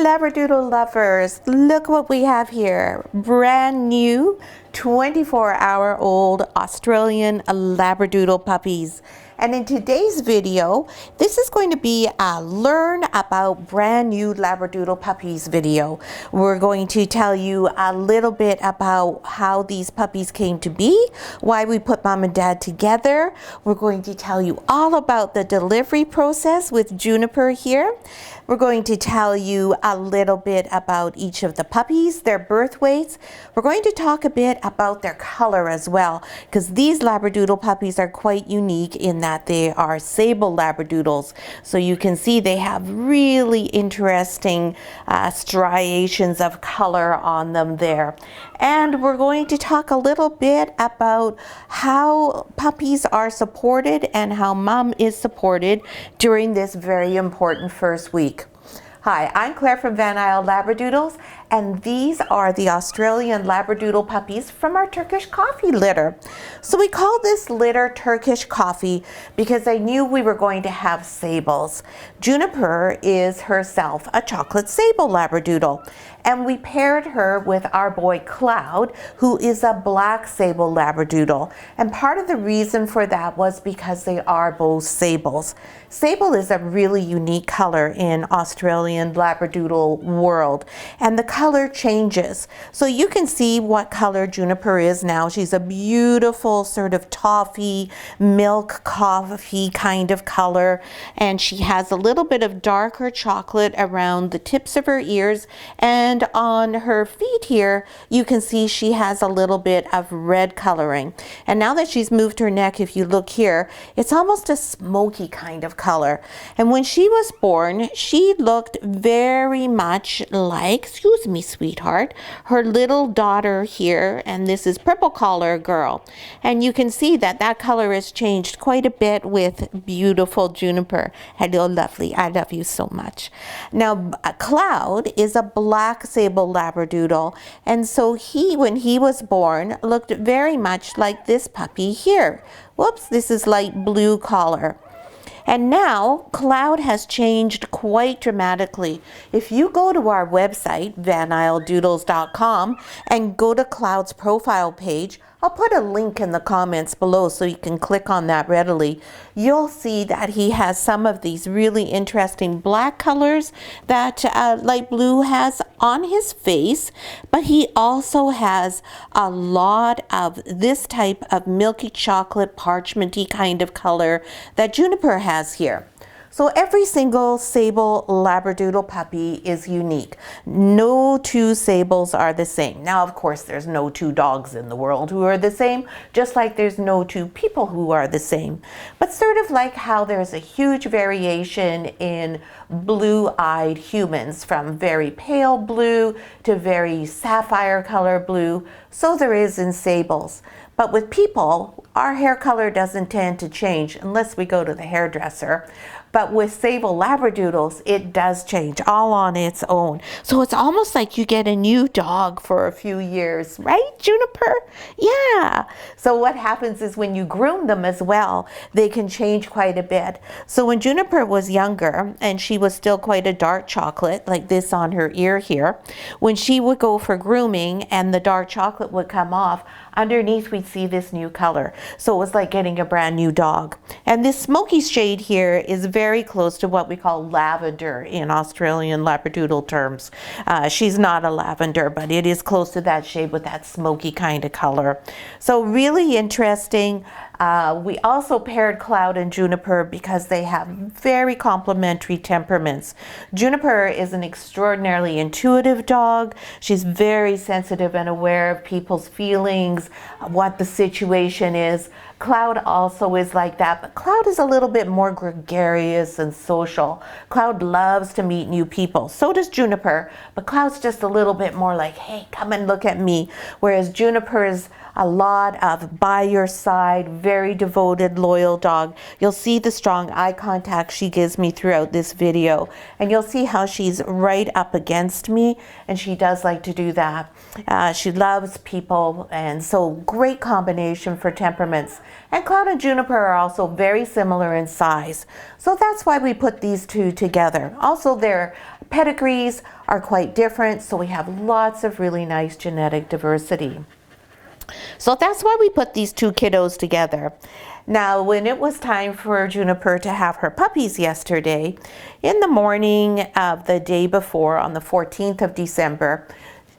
Labradoodle lovers, look what we have here. Brand new 24-hour-old Australian Labradoodle puppies. And in today's video, this is going to be a learn about brand new Labradoodle puppies video. We're going to tell you a little bit about how these puppies came to be, why we put mom and dad together. We're going to tell you all about the delivery process with Juniper here. We're going to tell you a little bit about each of the puppies, their birth weights. We're going to talk a bit about their color as well, because these Labradoodle puppies are quite unique in that they are sable Labradoodles. So you can see they have really interesting striations of color on them there. And we're going to talk a little bit about how puppies are supported and how mom is supported during this very important first week. Hi, I'm Claire from Isle Labradoodles, and these are the Australian Labradoodle puppies from our Turkish coffee litter. So we call this litter Turkish coffee because I knew we were going to have sables. Juniper is herself a chocolate sable Labradoodle, and we paired her with our boy Cloud, who is a black sable Labradoodle. And part of the reason for that was because they are both sables. Sable is a really unique color in Australian Labradoodle world, and the color changes. So you can see what color Juniper is now. She's a beautiful sort of toffee, milk coffee kind of color, and she has a little bit of darker chocolate around the tips of her ears, and on her feet here you can see she has a little bit of red coloring. And now that she's moved her neck, if you look here, it's almost a smoky kind of color. And when she was born, she looked very much like, excuse me sweetheart, her little daughter here, and this is Purple Collar Girl. And you can see that that color has changed quite a bit with beautiful Juniper. Hello lovely, I love you so much. Now Cloud is a black sable Labradoodle, and so when he was born, looked very much like this puppy here. Whoops, this is light blue collar. And now Cloud has changed quite dramatically. If you go to our website, YT000101, and go to Cloud's profile page, I'll put a link in the comments below so you can click on that readily. You'll see that he has some of these really interesting black colors that light blue has on his face, but he also has a lot of this type of milky chocolate parchmenty kind of color that Juniper has here. So every single sable Labradoodle puppy is unique. No two sables are the same. Now, of course, there's no two dogs in the world who are the same, just like there's no two people who are the same. But sort of like how there's a huge variation in blue-eyed humans, from very pale blue to very sapphire color blue, so there is in sables. But with people, our hair color doesn't tend to change unless we go to the hairdresser. But with sable Labradoodles, it does change all on its own. So it's almost like you get a new dog for a few years, right, Juniper? Yeah. So what happens is when you groom them as well, they can change quite a bit. So when Juniper was younger, and she was still quite a dark chocolate, like this on her ear here, when she would go for grooming and the dark chocolate would come off, underneath we'd see this new color. So it was like getting a brand new dog. And this smoky shade here is very close to what we call lavender in Australian Labradoodle terms. She's not a lavender, but it is close to that shade with that smoky kind of color. So really interesting. We also paired Cloud and Juniper because they have very complementary temperaments. Juniper is an extraordinarily intuitive dog. She's very sensitive and aware of people's feelings, what the situation is. Cloud also is like that, but Cloud is a little bit more gregarious and social. Cloud loves to meet new people. So does Juniper, but Cloud's just a little bit more like, hey, come and look at me. Whereas Juniper is a lot of by your side, very devoted, loyal dog. You'll see the strong eye contact she gives me throughout this video, and you'll see how she's right up against me, and she does like to do that. She loves people, and so great combination for temperaments. And Cloud and Juniper are also very similar in size, so that's why we put these two together. Also, their pedigrees are quite different, so we have lots of really nice genetic diversity. So that's why we put these two kiddos together. Now, when it was time for Juniper to have her puppies yesterday, in the morning of the day before, on the 14th of December,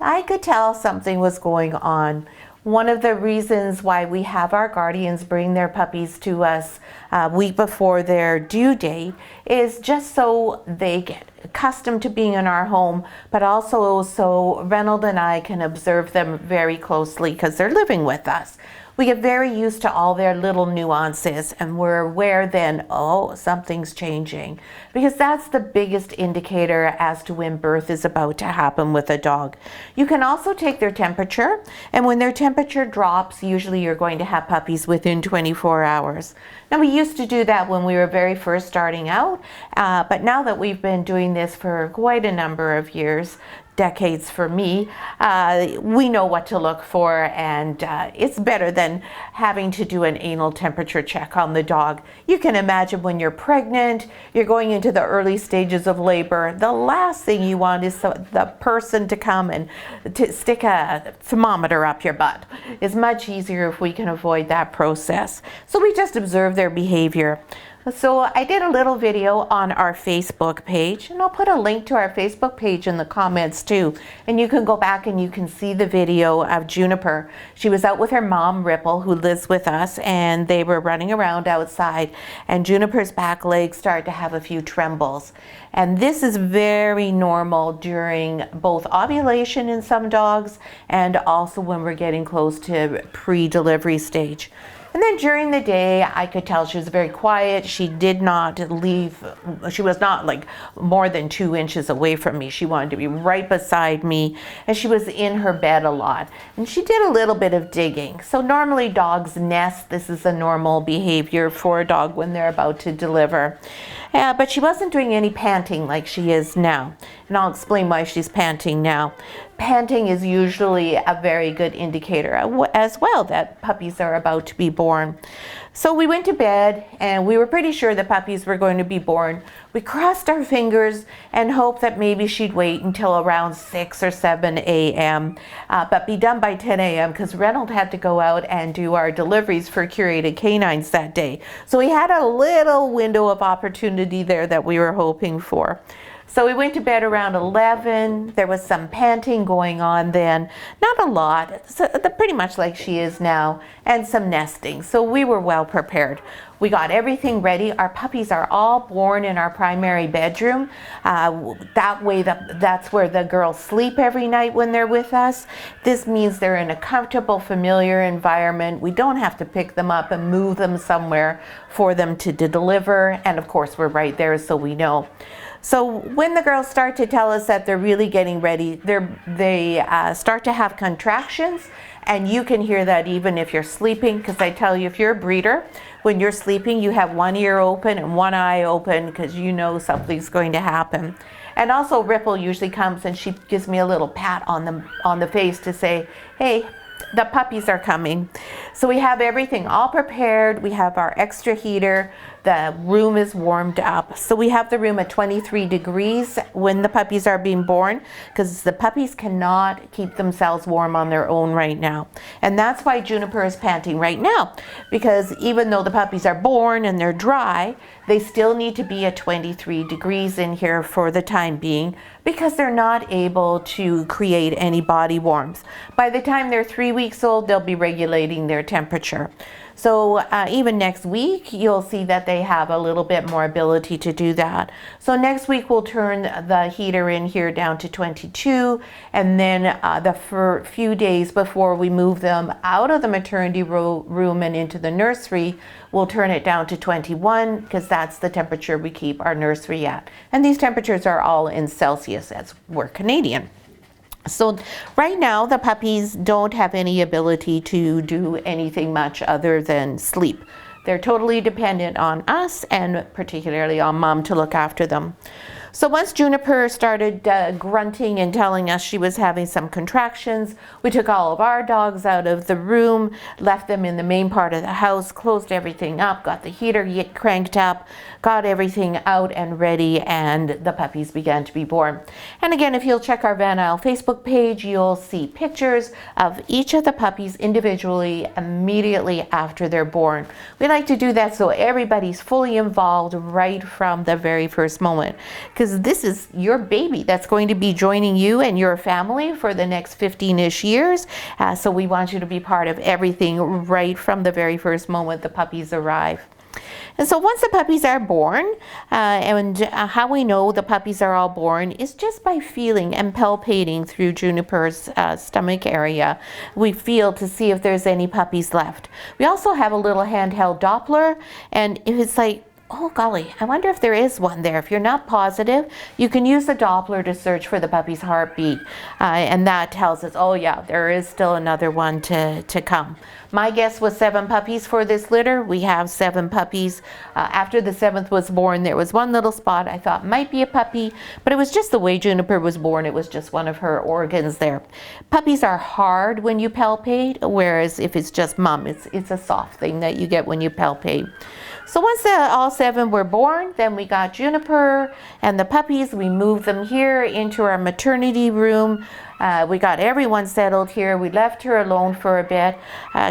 I could tell something was going on. One of the reasons why we have our guardians bring their puppies to us a week before their due date is just so they get accustomed to being in our home, but also so Renald and I can observe them very closely because they're living with us. We get very used to all their little nuances, and we're aware then, oh, something's changing, because that's the biggest indicator as to when birth is about to happen with a dog. You can also take their temperature, and when their temperature drops, usually you're going to have puppies within 24 hours. Now, we used to do that when we were very first starting out, but now that we've been doing this for quite a number of years, decades for me, we know what to look for, and it's better than having to do an anal temperature check on the dog. You can imagine when you're pregnant, you're going into the early stages of labor, the last thing you want is the person to come and to stick a thermometer up your butt. It's much easier if we can avoid that process. So we just observe their behavior. So I did a little video on our Facebook page, and I'll put a link to our Facebook page in the comments too. And you can go back and you can see the video of Juniper. She was out with her mom, Ripple, who lives with us, and they were running around outside, and Juniper's back legs started to have a few trembles. And this is very normal during both ovulation in some dogs and also when we're getting close to pre-delivery stage. And then during the day, I could tell she was very quiet. She did not leave. She was not like more than 2 inches away from me. She wanted to be right beside me, and she was in her bed a lot. And she did a little bit of digging. So normally dogs nest. This is a normal behavior for a dog when they're about to deliver. But she wasn't doing any panting like she is now. And I'll explain why she's panting now. Panting is usually a very good indicator as well that puppies are about to be born. So we went to bed, and we were pretty sure the puppies were going to be born. We crossed our fingers and hoped that maybe she'd wait until around 6 or 7 a.m., but be done by 10 a.m. because Renald had to go out and do our deliveries for curated canines that day. So we had a little window of opportunity there that we were hoping for. So we went to bed around 11. There was some panting going on then, not a lot, so pretty much like she is now, and some nesting. So we were well prepared. We got everything ready. Our puppies are all born in our primary bedroom. That way, that's where the girls sleep every night when they're with us. This means they're in a comfortable, familiar environment. We don't have to pick them up and move them somewhere for them to deliver. And of course, we're right there, so we know. So when the girls start to tell us that they're really getting ready, they start to have contractions, and you can hear that even if you're sleeping, because I tell you, if you're a breeder, when you're sleeping, you have one ear open and one eye open because you know something's going to happen. And also Ripple usually comes and she gives me a little pat on the face to say, hey, the puppies are coming. So we have everything all prepared. We have our extra heater. The room is warmed up. So we have the room at 23 degrees when the puppies are being born, because the puppies cannot keep themselves warm on their own right now. And that's why Juniper is panting right now, because even though the puppies are born and they're dry, they still need to be at 23 degrees in here for the time being, because they're not able to create any body warmth. By the time they're 3 weeks old, they'll be regulating their temperature. So even next week, you'll see that they have a little bit more ability to do that. So next week, we'll turn the heater in here down to 22, and then for a few days before we move them out of the maternity room and into the nursery, we'll turn it down to 21, because that's the temperature we keep our nursery at. And these temperatures are all in Celsius, as we're Canadian. So right now, the puppies don't have any ability to do anything much other than sleep. They're totally dependent on us, and particularly on Mom, to look after them. So once Juniper started grunting and telling us she was having some contractions, we took all of our dogs out of the room, left them in the main part of the house, closed everything up, got the heater cranked up, got everything out and ready, and the puppies began to be born. And again, if you'll check our Van Isle Facebook page, you'll see pictures of each of the puppies individually immediately after they're born. We like to do that so everybody's fully involved right from the very first moment, because this is your baby that's going to be joining you and your family for the next 15-ish years. So we want you to be part of everything right from the very first moment the puppies arrive. And so once the puppies are born, how we know the puppies are all born is just by feeling and palpating through Juniper's stomach area. We feel to see if there's any puppies left. We also have a little handheld Doppler, and if it's like, oh golly, I wonder if there is one there. If you're not positive, you can use the Doppler to search for the puppy's heartbeat. And that tells us, oh yeah, there is still another one to come. My guess was 7 puppies for this litter. We have 7 puppies. After the 7th was born, there was one little spot I thought might be a puppy, but it was just the way Juniper was born. It was just one of her organs there. Puppies are hard when you palpate, whereas if it's just mom, it's a soft thing that you get when you palpate. So once all 7 were born, then we got Juniper and the puppies. We moved them here into our maternity room. We got everyone settled here. We left her alone for a bit.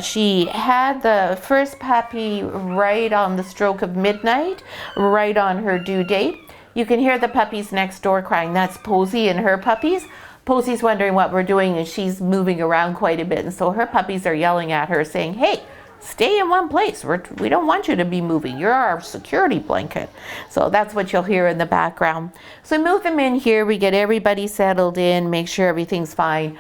She had the first puppy right on the stroke of midnight, right on her due date. You can hear the puppies next door crying. That's Posy and her puppies. Posy's wondering what we're doing, and she's moving around quite a bit. And so her puppies are yelling at her saying, hey, stay in one place. We don't want you to be moving. You're our security blanket. So that's what you'll hear in the background. So we move them in here. We get everybody settled in, make sure everything's fine.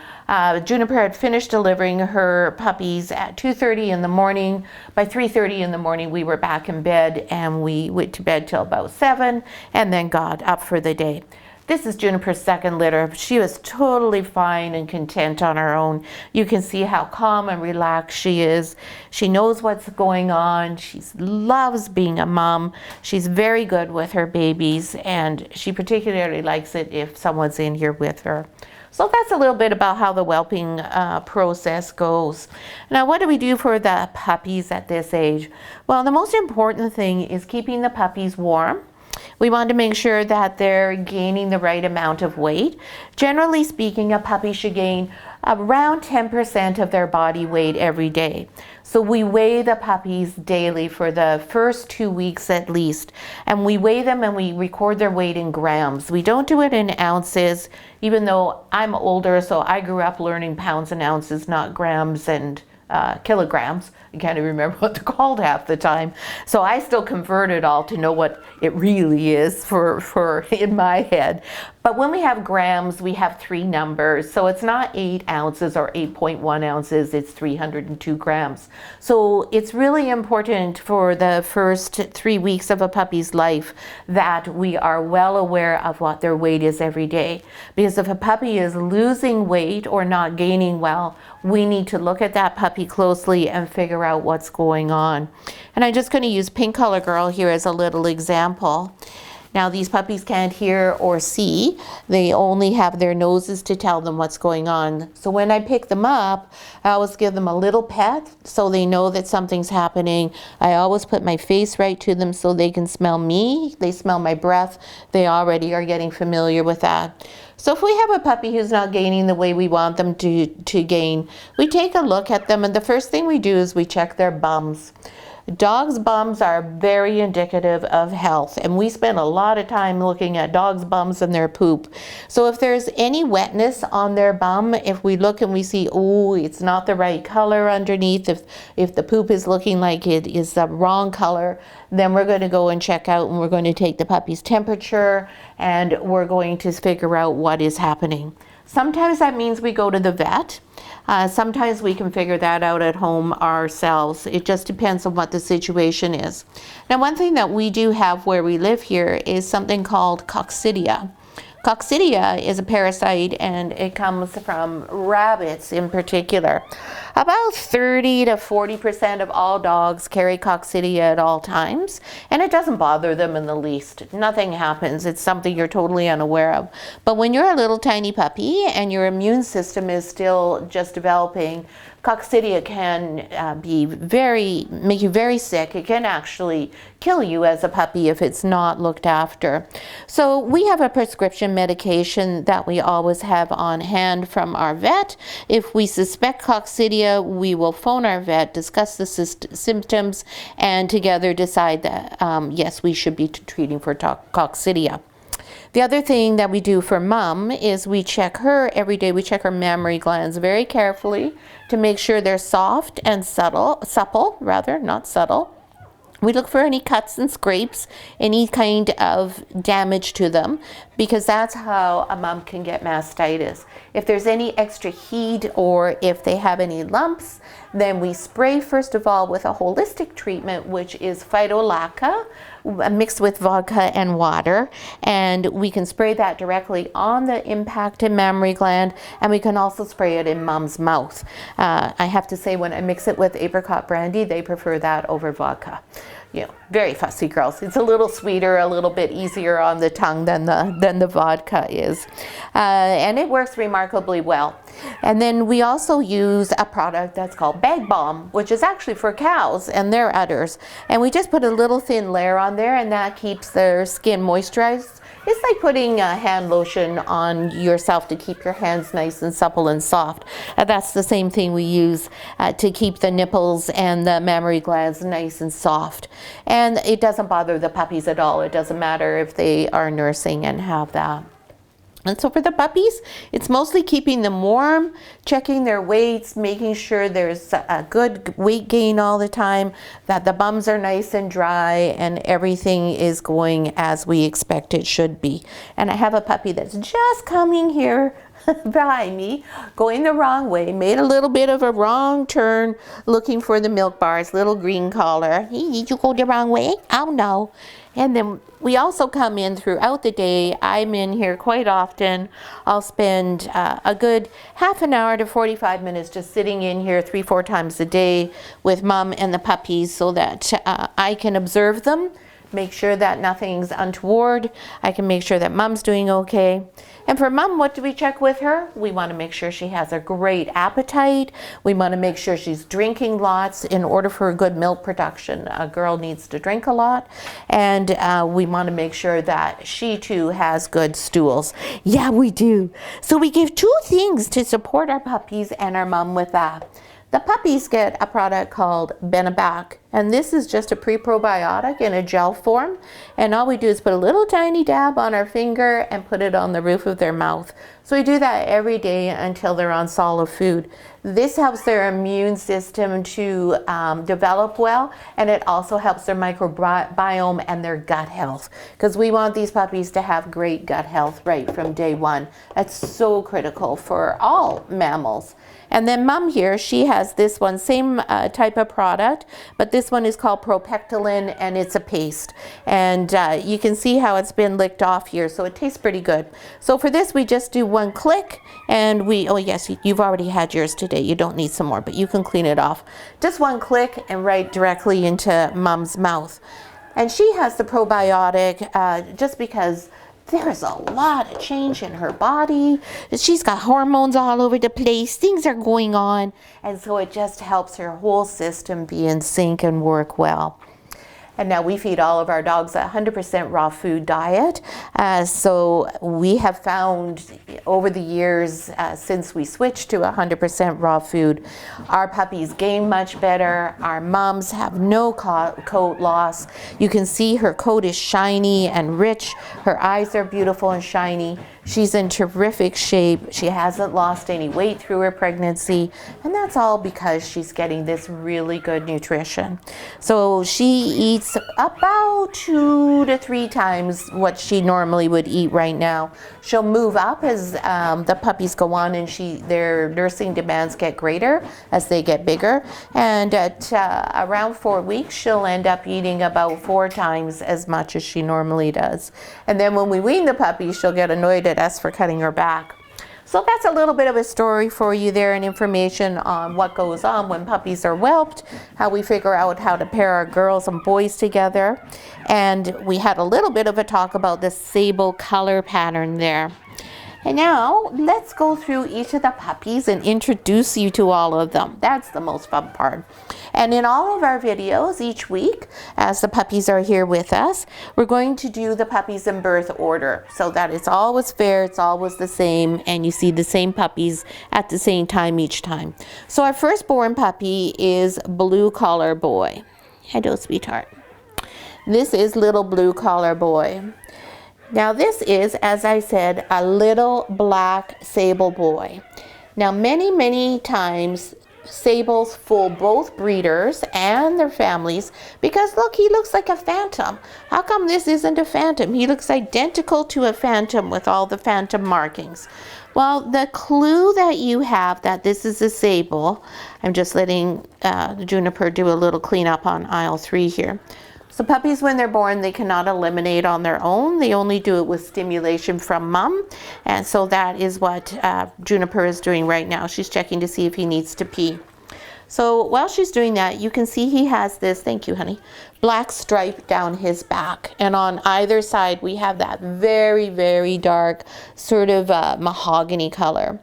Juniper had finished delivering her puppies at 2:30 in the morning. By 3:30 in the morning, we were back in bed, and we went to bed till about 7 and then got up for the day. This is Juniper's second litter. She was totally fine and content on her own. You can see how calm and relaxed she is. She knows what's going on. She loves being a mom. She's very good with her babies, and she particularly likes it if someone's in here with her. So that's a little bit about how the whelping process goes. Now, what do we do for the puppies at this age? Well, the most important thing is keeping the puppies warm. We want to make sure that they're gaining the right amount of weight. Generally speaking, a puppy should gain around 10% of their body weight every day. So we weigh the puppies daily for the first 2 weeks at least. And we weigh them and we record their weight in grams. We don't do it in ounces, even though I'm older, so I grew up learning pounds and ounces, not grams and kilograms. I can't even remember what they're called half the time. So I still convert it all to know what it really is for in my head. But when we have grams, we have 3 numbers. So it's not 8 ounces or 8.1 ounces, it's 302 grams. So it's really important for the first 3 weeks of a puppy's life that we are well aware of what their weight is every day. Because if a puppy is losing weight or not gaining well, we need to look at that puppy closely and figure out what's going on. And I'm just going to use Pink Color Girl here as a little example. Now these puppies can't hear or see. They only have their noses to tell them what's going on. So when I pick them up, I always give them a little pet so they know that something's happening. I always put my face right to them so they can smell me. They smell my breath. They already are getting familiar with that. So if we have a puppy who's not gaining the way we want them to gain, we take a look at them, and the first thing we do is we check their bums. Dogs' bums are very indicative of health, and we spend a lot of time looking at dogs' bums and their poop. So if there's any wetness on their bum, if we look and we see, oh, it's not the right color underneath, if the poop is looking like it is the wrong color, then we're going to go and check out, and we're going to take the puppy's temperature, and we're going to figure out what is happening. Sometimes that means we go to the vet. Sometimes we can figure that out at home ourselves. It just depends on what the situation is. Now, one thing that we do have where we live here is something called coccidia. Coccidia is a parasite, and it comes from rabbits in particular. About 30 to 40% of all dogs carry coccidia at all times, and it doesn't bother them in the least. Nothing happens. It's something you're totally unaware of. But when you're a little tiny puppy and your immune system is still just developing, coccidia can make you very sick. It can actually kill you as a puppy if it's not looked after. So we have a prescription medication that we always have on hand from our vet. If we suspect coccidia, we will phone our vet, discuss the symptoms, and together decide that yes, we should be treating for coccidia. The other thing that we do for Mum is we check her every day. We check her mammary glands very carefully to make sure they're soft and supple, not subtle. We look for any cuts and scrapes, any kind of damage to them, because that's how a mum can get mastitis. If there's any extra heat or if they have any lumps, then we spray first of all with a holistic treatment, which is phytolacca mixed with vodka and water, and we can spray that directly on the impacted mammary gland, and we can also spray it in Mum's mouth. I have to say, when I mix it with apricot brandy, they prefer that over vodka. You know, very fussy girls. It's a little sweeter, a little bit easier on the tongue than the vodka is. And it works remarkably well. And then we also use a product that's called Bag Balm, which is actually for cows and their udders. And we just put a little thin layer on there, and that keeps their skin moisturized. It's like putting a hand lotion on yourself to keep your hands nice and supple and soft. That's the same thing we use to keep the nipples and the mammary glands nice and soft. And it doesn't bother the puppies at all. It doesn't matter if they are nursing and have that. And so for the puppies, it's mostly keeping them warm, checking their weights, making sure there's a good weight gain all the time, that the bums are nice and dry, and everything is going as we expect it should be. And I have a puppy that's just coming here behind me, going the wrong way, made a little bit of a wrong turn looking for the milk bars, little green collar. Hey, did you go the wrong way? Oh no. And then we also come in throughout the day. I'm in here quite often. I'll spend a good half an hour to 45 minutes just sitting in here 3-4 times a day with Mum and the puppies so that I can observe them, make sure that nothing's untoward. I can make sure that Mum's doing okay. And for Mum, what do we check with her? We want to make sure she has a great appetite. We want to make sure she's drinking lots. In order for a good milk production, a girl needs to drink a lot. And we want to make sure that she too has good stools. Yeah, we do. So we give 2 things to support our puppies and our Mum with that. The puppies get a product called Benebac, and this is just a pre-probiotic in a gel form, and all we do is put a little tiny dab on our finger and put it on the roof of their mouth. So we do that every day until they're on solid food. This helps their immune system to develop well, and it also helps their microbiome and their gut health, because we want these puppies to have great gut health right from day one. That's so critical for all mammals. And then Mum here, she has this one, same type of product, but this one is called Propectolin, and it's a paste. And you can see how it's been licked off here, so it tastes pretty good. So for this, we just do 1 click, and oh yes, you've already had yours today. You don't need some more, but you can clean it off. Just 1 click and right directly into Mum's mouth. And she has the probiotic just because there's a lot of change in her body. She's got hormones all over the place. Things are going on. And so it just helps her whole system be in sync and work well. And now we feed all of our dogs a 100% raw food diet. So we have found over the years since we switched to 100% raw food, our puppies gain much better. Our mums have no coat loss. You can see her coat is shiny and rich. Her eyes are beautiful and shiny. She's in terrific shape. She hasn't lost any weight through her pregnancy, and that's all because she's getting this really good nutrition. So she eats about 2 to 3 times what she normally would eat right now. She'll move up as the puppies go on, and their nursing demands get greater as they get bigger. And at around 4 weeks, she'll end up eating about 4 times as much as she normally does. And then when we wean the puppy, she'll get annoyed at us for cutting her back. So that's a little bit of a story for you there, and information on what goes on when puppies are whelped, how we figure out how to pair our girls and boys together. And we had a little bit of a talk about the sable color pattern there. And now let's go through each of the puppies and introduce you to all of them. That's the most fun part. And in all of our videos each week, as the puppies are here with us, we're going to do the puppies in birth order so that it's always fair, it's always the same, and you see the same puppies at the same time each time. So our firstborn puppy is Blue Collar Boy. Hello, sweetheart. This is little Blue Collar Boy. Now this is, as I said, a little black sable boy. Now many times sables fool both breeders and their families because look, he looks like a phantom. How come this isn't a phantom? He looks identical to a phantom with all the phantom markings. Well, the clue that you have that this is a sable, I'm just letting Juniper do a little cleanup on aisle 3 here. So puppies, when they're born, they cannot eliminate on their own. They only do it with stimulation from mom. And so that is what Juniper is doing right now. She's checking to see if he needs to pee. So while she's doing that, you can see he has this, thank you, honey, black stripe down his back. And on either side, we have that very dark sort of mahogany color.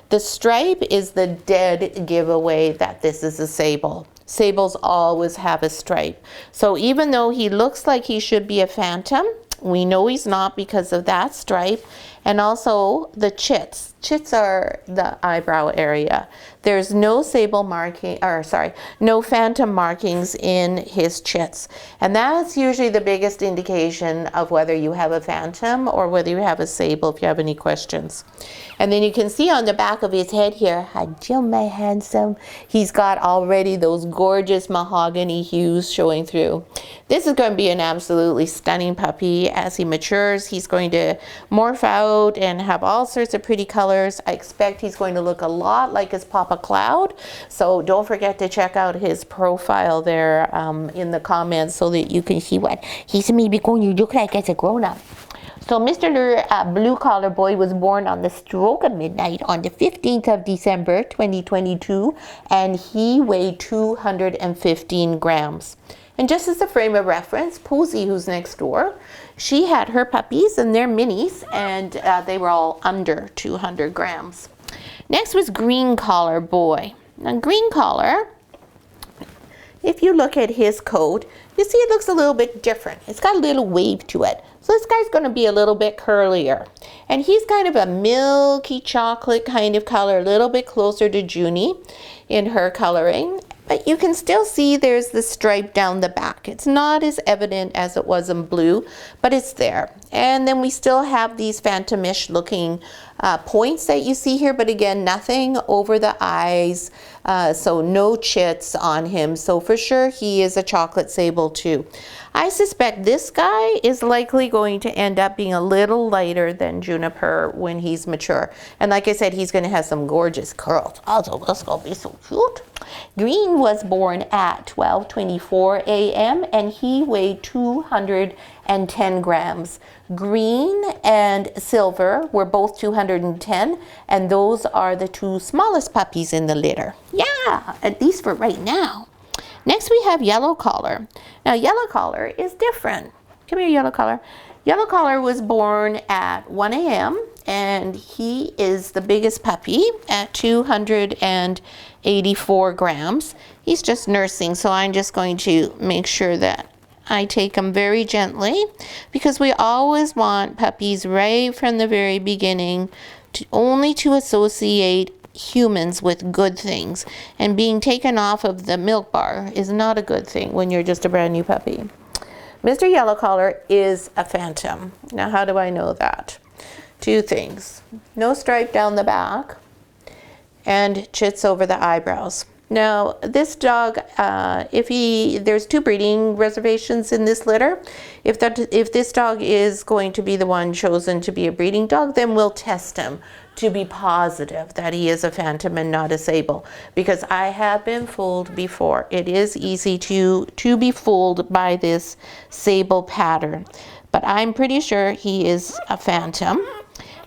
The stripe is the dead giveaway that this is a sable. Sables always have a stripe. So even though he looks like he should be a phantom, we know he's not because of that stripe. And also the chits. Chits are the eyebrow area. There's no sable marking, or sorry, no phantom markings in his chits. And that's usually the biggest indication of whether you have a phantom or whether you have a sable, if you have any questions. And then you can see on the back of his head here, hello my handsome, he's got already those gorgeous mahogany hues showing through. This is going to be an absolutely stunning puppy. As he matures, he's going to morph out and have all sorts of pretty colors. I expect he's going to look a lot like his Papa Cloud. So don't forget to check out his profile there in the comments so that you can see what he's maybe going to look like as a grown-up. So Mr. Blue Collar Boy was born on the stroke of midnight on the 15th of December 2022, and he weighed 215 grams. And just as a frame of reference, Posey, who's next door, she had her puppies and they're minis, and they were all under 200 grams. Next was Green Collar Boy. Now Green Collar, if you look at his coat, you see it looks a little bit different. It's got a little wave to it. So this guy's going to be a little bit curlier. And he's kind of a milky chocolate kind of color, a little bit closer to Junie in her coloring. But you can still see there's the stripe down the back. It's not as evident as it was in blue, but it's there. And then we still have these phantomish looking points that you see here, but again, nothing over the eyes, so no chits on him. So for sure, he is a chocolate sable too. I suspect this guy is likely going to end up being a little lighter than Juniper when he's mature. And like I said, he's going to have some gorgeous curls. Also, that's going to be so cute. Green was born at 12:24 a.m. and he weighed 210 grams. Green and Silver were both 210, and those are the two smallest puppies in the litter. Yeah, at least for right now. Next we have Yellow Collar. Now Yellow Collar is different. Come here, Yellow Collar. Yellow Collar was born at 1 a.m. and he is the biggest puppy at 284 grams. He's just nursing, so I'm just going to make sure that I take him very gently, because we always want puppies right from the very beginning only to associate humans with good things, and being taken off of the milk bar is not a good thing when you're just a brand new puppy. Mr. Yellow Collar is a phantom. Now how do I know that? Two things: no stripe down the back and chits over the eyebrows. Now this dog, there's two breeding reservations in this litter. If this dog is going to be the one chosen to be a breeding dog, then we'll test him to be positive that he is a phantom and not a sable, because I have been fooled before. It is easy to be fooled by this sable pattern, but I'm pretty sure he is a phantom.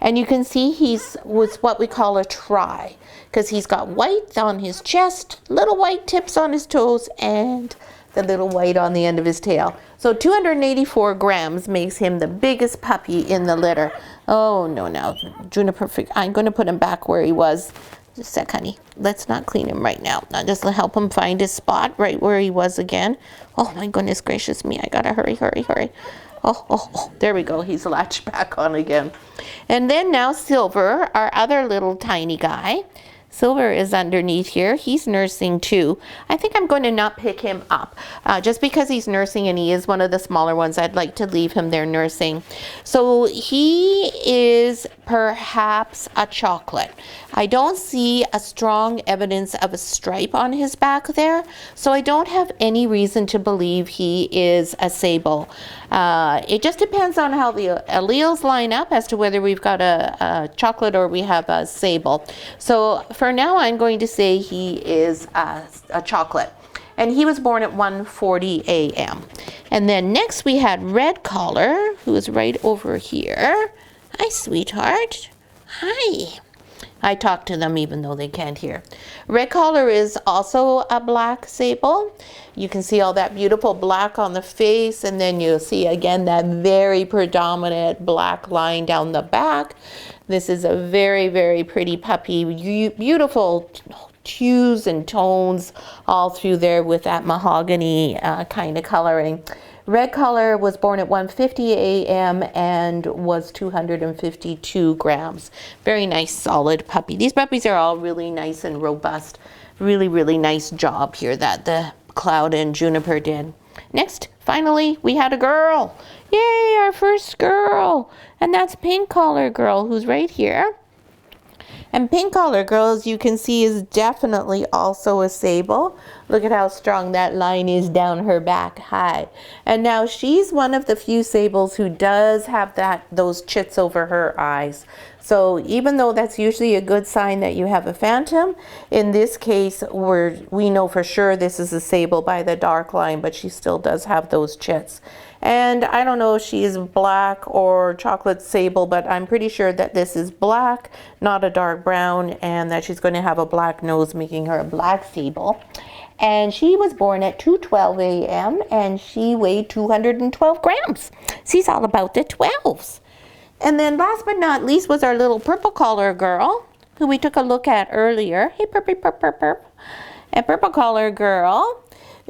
And you can see he's was what we call a tri, because he's got white on his chest, little white tips on his toes, and the little white on the end of his tail. So 284 grams makes him the biggest puppy in the litter. Oh, no, Juniper, I'm going to put him back where he was. Just a sec, honey. Let's not clean him right now. I'll just help him find his spot right where he was again. Oh, my goodness gracious me. I got to hurry. Oh, there we go. He's latched back on again. And then now Silver, our other little tiny guy. Silver is underneath here. He's nursing too. I think I'm going to not pick him up. Just because he's nursing and he is one of the smaller ones, I'd like to leave him there nursing. So he is perhaps a chocolate. I don't see a strong evidence of a stripe on his back there, so I don't have any reason to believe he is a sable. It just depends on how the alleles line up as to whether we've got a chocolate or we have a sable. So for now, I'm going to say he is a chocolate. And he was born at 1:40 a.m. And then next we had Red Collar, who is right over here. Hi, sweetheart. Hi. I talk to them even though they can't hear. Red Collar is also a black sable. You can see all that beautiful black on the face, and then you'll see again that very predominant black line down the back. This is a very, very pretty puppy. Beautiful hues and tones all through there with that mahogany kind of coloring. Red Collar was born at 1:50 a.m. and was 252 grams. Very nice, solid puppy. These puppies are all really nice and robust. Really, really nice job here that the Cloud and Juniper did. Next, finally, we had a girl. Yay, our first girl. And that's Pink Collar Girl, who's right here. And Pink Collar Girl, as you can see, is definitely also a sable. Look at how strong that line is down her back high. And now she's one of the few sables who does have those chits over her eyes. So even though that's usually a good sign that you have a phantom, in this case we know for sure this is a sable by the dark line, but she still does have those chits. And I don't know if she is black or chocolate sable, but I'm pretty sure that this is black, not a dark brown, and that she's going to have a black nose, making her a black sable. And she was born at 2:12 a.m. and she weighed 212 grams. She's all about the 12s. And then last but not least was our little Purple Collar Girl, who we took a look at earlier. Hey, Purple, Purple, Purple. And Purple Collar Girl,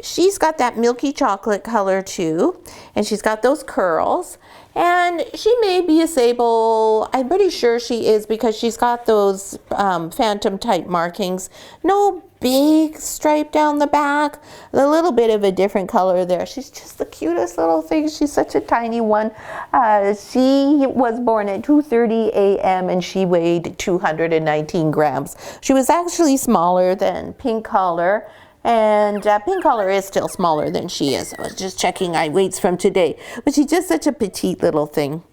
she's got that milky chocolate color too, and she's got those curls, and she may be a sable. I'm pretty sure she is because she's got those phantom type markings. No big stripe down the back, a little bit of a different color there. She's just the cutest little thing. She's such a tiny one. She was born at 2:30 a.m. and she weighed 219 grams. She was actually smaller than Pink Collar. And Pink Collar is still smaller than she is. I was just checking weights from today. But she's just such a petite little thing.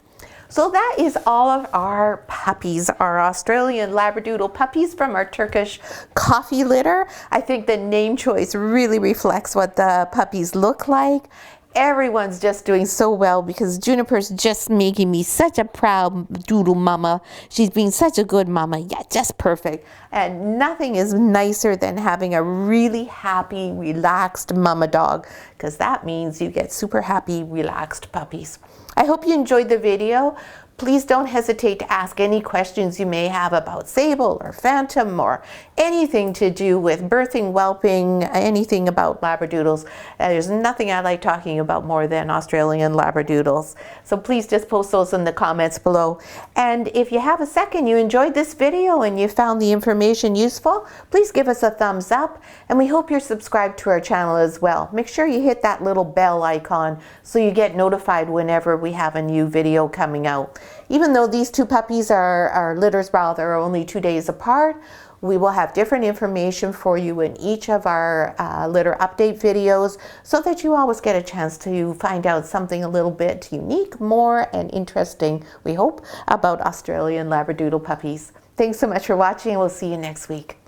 So that is all of our puppies, our Australian Labradoodle puppies from our Turkish coffee litter. I think the name choice really reflects what the puppies look like. Everyone's just doing so well because Juniper's just making me such a proud doodle mama. She's been such a good mama. Yeah, just perfect. And nothing is nicer than having a really happy, relaxed mama dog, because that means you get super happy, relaxed puppies. I hope you enjoyed the video. Please don't hesitate to ask any questions you may have about sable or phantom or anything to do with birthing, whelping, anything about Labradoodles. There's nothing I like talking about more than Australian Labradoodles. So please just post those in the comments below. And if you have a second, you enjoyed this video and you found the information useful, please give us a thumbs up. And we hope you're subscribed to our channel as well. Make sure you hit that little bell icon so you get notified whenever we have a new video coming out. Even though these two puppies are litters rather are only 2 days apart, we will have different information for you in each of our litter update videos so that you always get a chance to find out something a little bit unique, more and interesting, we hope, about Australian Labradoodle puppies. Thanks so much for watching, and we'll see you next week.